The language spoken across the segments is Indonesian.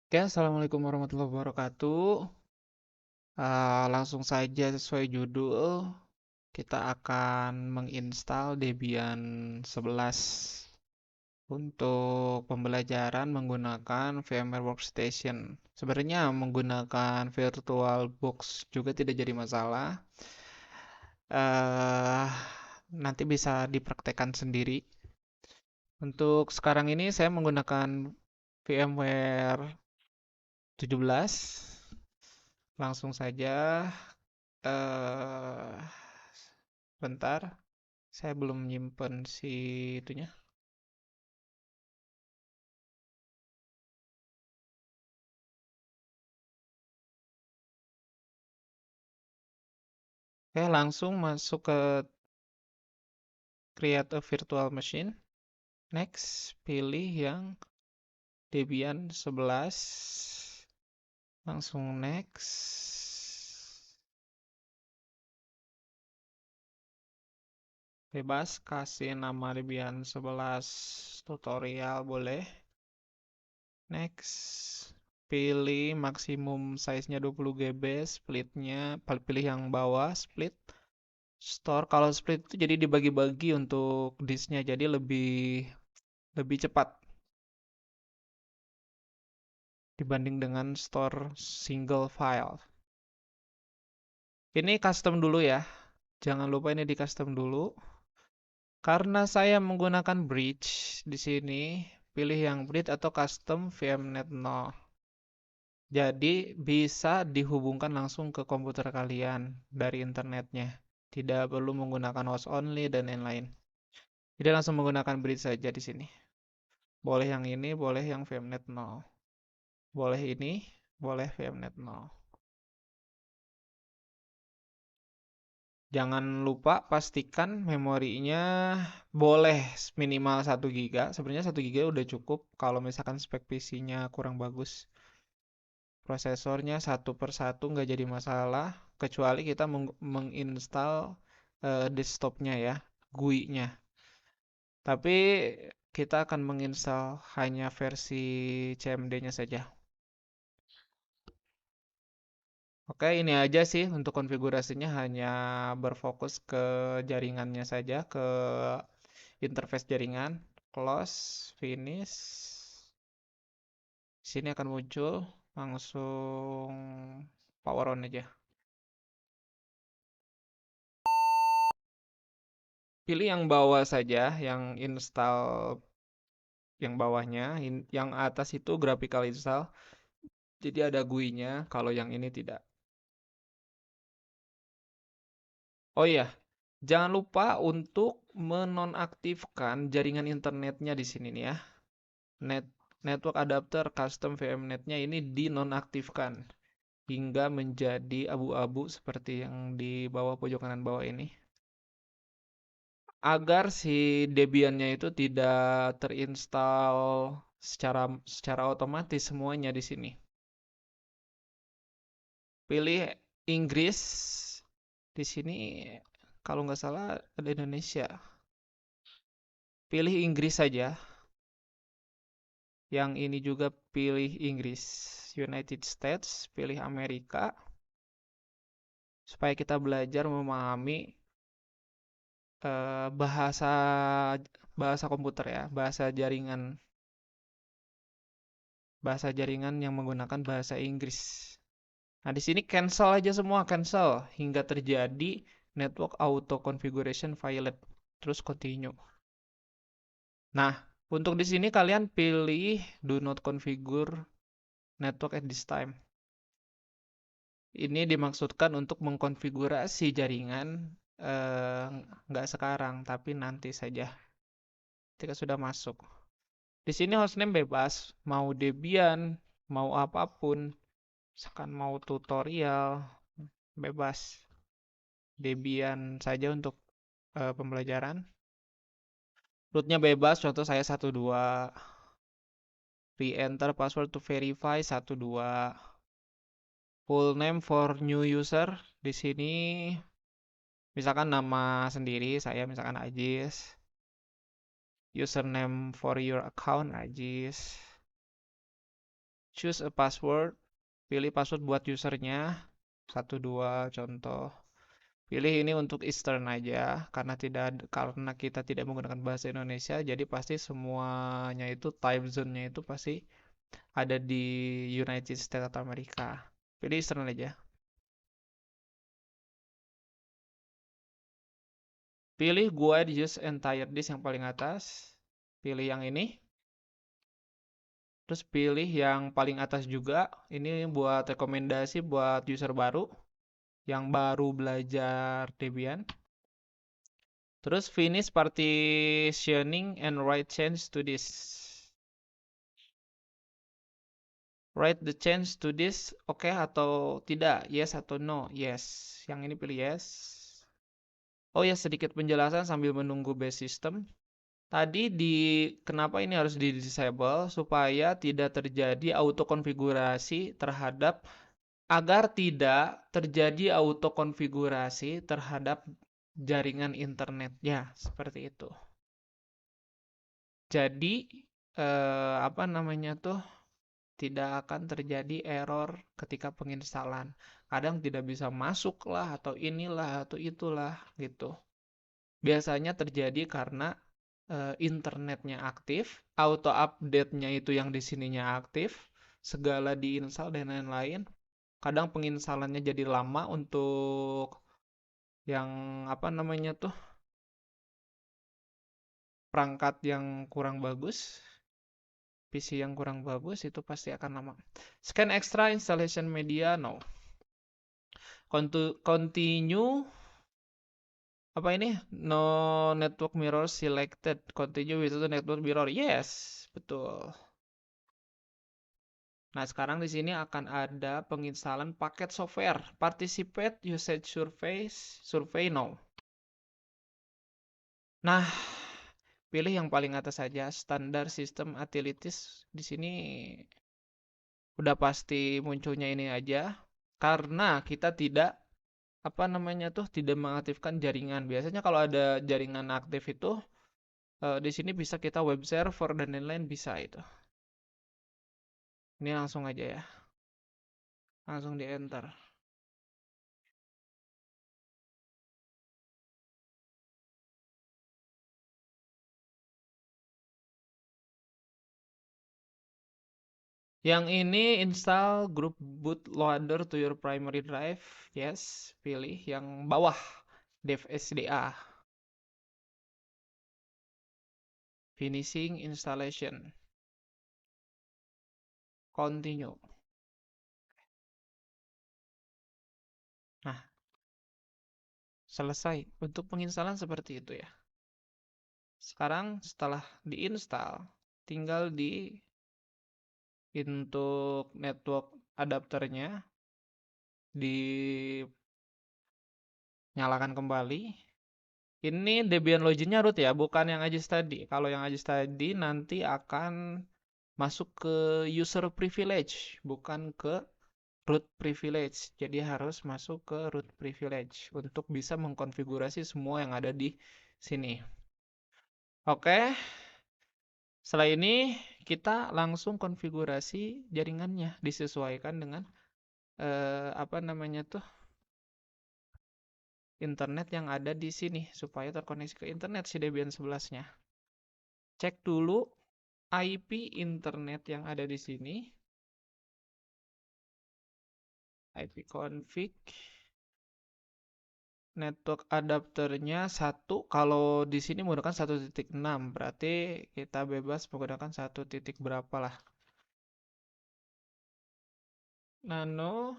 Oke, assalamualaikum warahmatullahi wabarakatuh. Langsung saja sesuai judul, kita akan menginstal Debian 11 untuk pembelajaran menggunakan VMware Workstation. Sebenarnya menggunakan VirtualBox juga tidak jadi masalah. Eh, Nanti bisa dipraktekkan sendiri. Untuk sekarang ini saya menggunakan VMware 17. Langsung saja. eh Bentar, saya belum nyimpen si itunya. Oke, langsung masuk ke create a virtual machine. Next, pilih yang Debian 11. Langsung next. Bebas kasih nama Debian 11 tutorial boleh. Next. Pilih maksimum size-nya 20 GB, splitnya pilih yang bawah, split. Store kalau split itu jadi dibagi-bagi untuk disknya, jadi lebih lebih cepat dibanding dengan store single file. Ini custom dulu ya. Jangan lupa ini di custom dulu. Karena saya menggunakan bridge di sini, pilih yang bridge atau custom VMnet 0. Jadi bisa dihubungkan langsung ke komputer kalian dari internetnya. Tidak perlu menggunakan host only dan lain-lain. Jadi langsung menggunakan bridge saja di sini. Boleh yang ini, boleh yang VMnet 0. Boleh ini, boleh VMnet 0. Jangan lupa pastikan memorinya boleh minimal 1 GB. Sebenarnya 1 GB udah cukup kalau misalkan spek PC-nya kurang bagus. Prosesornya satu per satu nggak jadi masalah, kecuali kita menginstal desktopnya ya, GUI-nya. Tapi kita akan menginstal hanya versi CMD-nya saja. Oke, ini aja sih untuk konfigurasinya, hanya berfokus ke jaringannya saja, ke interface jaringan. Close, finish. Sini akan muncul, langsung power on aja. Pilih yang bawah saja, yang install yang bawahnya, yang atas itu graphical install. Jadi ada GUI-nya, kalau yang ini tidak. Oh iya, jangan lupa untuk menonaktifkan jaringan internetnya di sini nih ya. Network adapter custom VMnet-nya ini dinonaktifkan hingga menjadi abu-abu seperti yang di bawah pojok kanan bawah ini. Agar si Debian-nya itu tidak terinstall secara otomatis semuanya di sini. Pilih Inggris. Di sini kalau nggak salah ada Indonesia. Pilih Inggris saja. Yang ini juga pilih Inggris. United States, pilih Amerika. Supaya kita belajar memahami bahasa bahasa komputer ya, bahasa jaringan yang menggunakan bahasa Inggris. Nah, di sini cancel aja semua, cancel hingga terjadi network auto configuration failed. Terus continue. Nah, untuk di sini kalian pilih do not configure network at this time. Ini dimaksudkan untuk mengkonfigurasi jaringan nggak sekarang, tapi nanti saja ketika sudah masuk. Di sini hostname bebas, mau Debian, mau apapun, misalkan mau tutorial, bebas. Debian saja untuk pembelajaran. Rootnya bebas, contoh saya 12. Re-enter password to verify 12. Full name for new user, di sini misalkan nama sendiri, saya misalkan Ajis. Username for your account, Ajis. choose a password, pilih password buat usernya, 12 contoh. Pilih ini untuk Eastern aja, karena kita tidak menggunakan bahasa Indonesia, jadi pasti semuanya itu time zone-nya itu pasti ada di United States atau Amerika. Pilih Eastern aja. Pilih guide use entire disk yang paling atas. Pilih yang ini. Terus pilih yang paling atas juga. Ini buat rekomendasi buat user baru yang baru belajar Debian. Terus finish partitioning and write change to this. Write the change to this, oke atau tidak? Yes atau no? Yes. Yang ini pilih yes. Oh ya, sedikit penjelasan sambil menunggu base system. Tadi kenapa ini harus di disable supaya tidak terjadi auto konfigurasi agar tidak terjadi auto konfigurasi terhadap jaringan internetnya seperti itu. Jadi apa namanya tuh tidak akan terjadi error ketika penginstalan. Kadang tidak bisa masuk lah atau inilah atau itulah gitu. Biasanya terjadi karena internetnya aktif, auto update-nya itu yang di sininya aktif, segala diinstal dan lain-lain. Kadang penginstalannya jadi lama untuk yang apa namanya tuh perangkat yang kurang bagus, PC yang kurang bagus itu pasti akan lama. Scan extra installation media, no. Continue apa ini? No network mirror selected. Continue with the network mirror. Yes, betul. Nah, sekarang di sini akan ada penginstalan paket software. Participate usage survey no. Nah, pilih yang paling atas saja, standar system utilities. Di sini udah pasti munculnya ini aja karena kita tidak apa namanya tuh tidak mengaktifkan jaringan. Biasanya kalau ada jaringan aktif itu di sini bisa kita web server dan lain-lain bisa itu. Ini langsung aja ya. Langsung di enter. Yang ini install group bootloader to your primary drive. Yes, pilih yang bawah dev SDA. Finishing installation. Continue. Nah, selesai. Untuk penginstalan seperti itu ya. Sekarang setelah diinstal, tinggal untuk network adapternya dinyalakan kembali. Ini Debian loginnya root ya, bukan yang Ajis tadi. Kalau yang Ajis tadi nanti akan masuk ke user privilege, bukan ke root privilege. Jadi harus masuk ke root privilege untuk bisa mengkonfigurasi semua yang ada di sini. Oke. Setelah ini kita langsung konfigurasi jaringannya disesuaikan dengan apa namanya tuh internet yang ada di sini supaya terkoneksi ke internet si Debian 11-nya. Cek dulu IP internet yang ada di sini. IP config network adapternya 1. Kalau di sini menggunakan 1.6, berarti kita bebas menggunakan 1 titik berapa lah. Nano,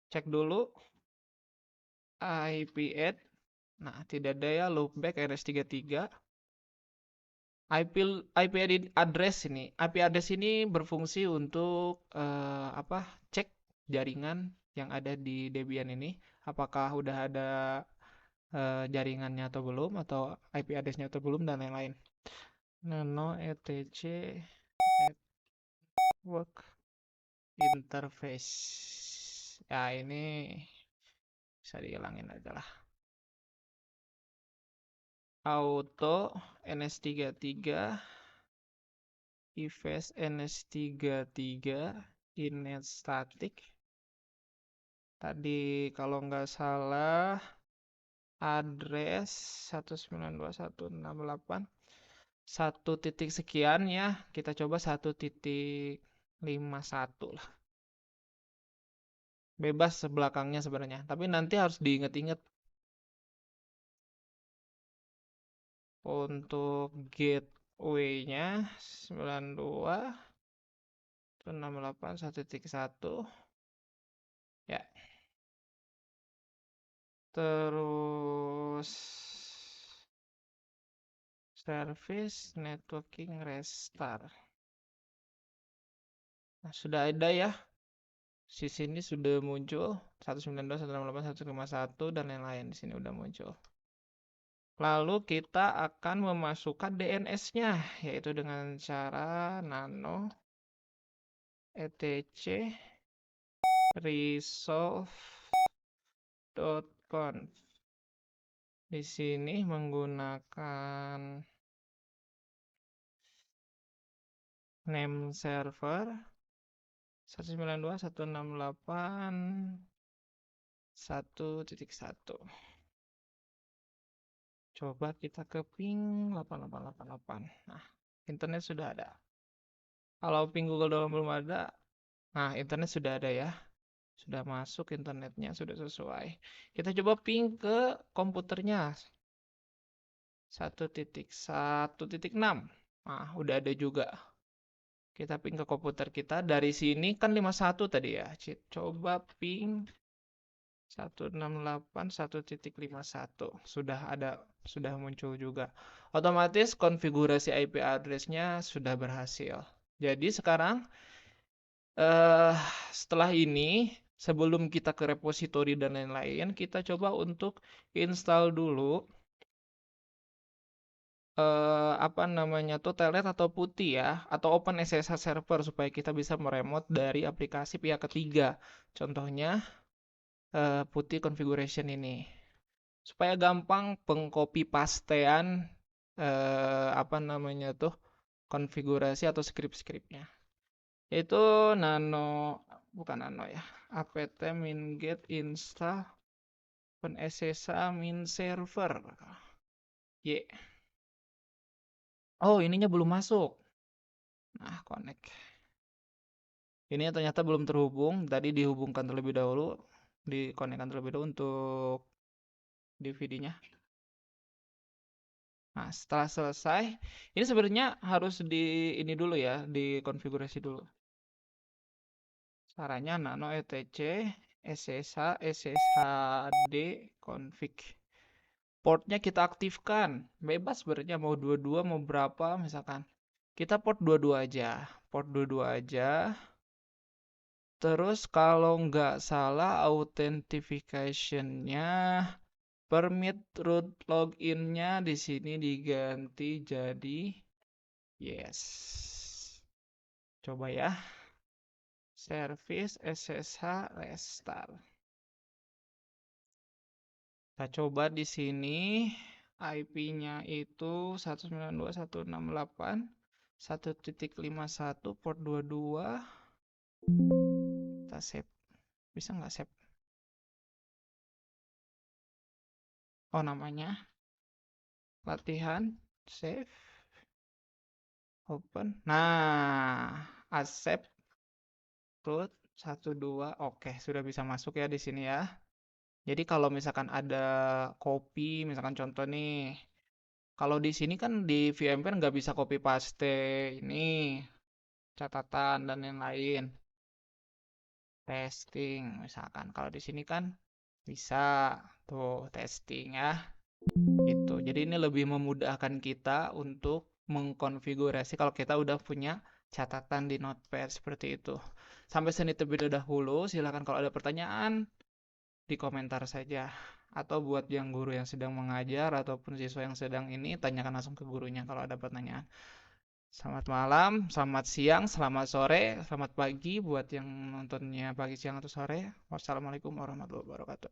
cek dulu IP add. Nah, tidak ada ya loopback RS33. IP address ini. IP address ini berfungsi untuk apa? Cek jaringan yang ada di Debian ini. Apakah udah ada jaringannya atau belum, atau IP address-nya atau belum, dan lain-lain. Nano etc network interface. Ya, ini bisa dihilangin aja lah. Auto NS33 IFS NS33 init static. Tadi kalau nggak salah address 192.168 1 titik sekian ya. Kita coba 1.51 lah. Bebas sebelakangnya sebenarnya, tapi nanti harus diingat-ingat untuk gateway-nya 92.168.1.1 ya. Terus service networking restart. Nah, sudah ada ya. Di sini sudah muncul 192.168.1.1 dan lain-lain. Di sini udah muncul. Lalu kita akan memasukkan DNS-nya, yaitu dengan cara nano etc resolve.conf. Di sini menggunakan name server 192.168.1.1. Coba kita ke ping 8888. Nah, internet sudah ada. Kalau ping Google belum ada, nah internet sudah ada ya. Sudah masuk internetnya, sudah sesuai. Kita coba ping ke komputernya. 1.1.6. Nah, udah ada juga. Kita ping ke komputer kita. Dari sini kan 51 tadi ya. Coba ping 168.1.51. Sudah ada, sudah muncul juga. Otomatis konfigurasi IP address-nya sudah berhasil. Jadi sekarang setelah ini, sebelum kita ke repository dan lain-lain, kita coba untuk install dulu apa namanya tuh telnet atau putih ya, atau OpenSSH server supaya kita bisa meremote dari aplikasi pihak ketiga. Contohnya putih configuration ini. Supaya gampang pengcopy pastean apa namanya tuh konfigurasi atau script-scriptnya. Itu nano, bukan nano ya, apt min get install OpenSSH min server. Y. Oh, ininya belum masuk. Nah, connect. Ini ternyata belum terhubung. Tadi dihubungkan terlebih dahulu, dikonekkan terlebih dahulu untuk DVD-nya. Nah, setelah selesai, ini sebenarnya harus ini dulu ya, dikonfigurasi dulu. Caranya nano etc ssh sshd config. Portnya kita aktifkan. Bebas sebenarnya mau 22 mau berapa misalkan. Kita port 22 aja. Port 22 aja. Terus kalau nggak salah authentication-nya permit root login-nya di sini diganti jadi yes. Coba ya. Service SSH restart. Kita coba di sini IP-nya itu 192.168.1.51 port 22. Kita save. Bisa nggak save? Oh, namanya latihan, save, open. Nah, accept root 12. Oke, sudah bisa masuk ya di sini ya. Jadi kalau misalkan ada copy, misalkan contoh nih, kalau di sini kan di VMware nggak bisa copy paste ini catatan dan yang lain. Testing misalkan. Kalau di sini kan bisa tuh testing ya. Gitu. Jadi ini lebih memudahkan kita untuk mengkonfigurasi kalau kita udah punya catatan di Notepad seperti itu. Sampai sini terlebih dahulu. Silakan kalau ada pertanyaan di komentar saja. Atau buat yang guru yang sedang mengajar ataupun siswa yang sedang ini, tanyakan langsung ke gurunya kalau ada pertanyaan. Selamat malam, selamat siang, selamat sore, selamat pagi buat yang nontonnya pagi, siang, atau sore. Wassalamualaikum warahmatullahi wabarakatuh.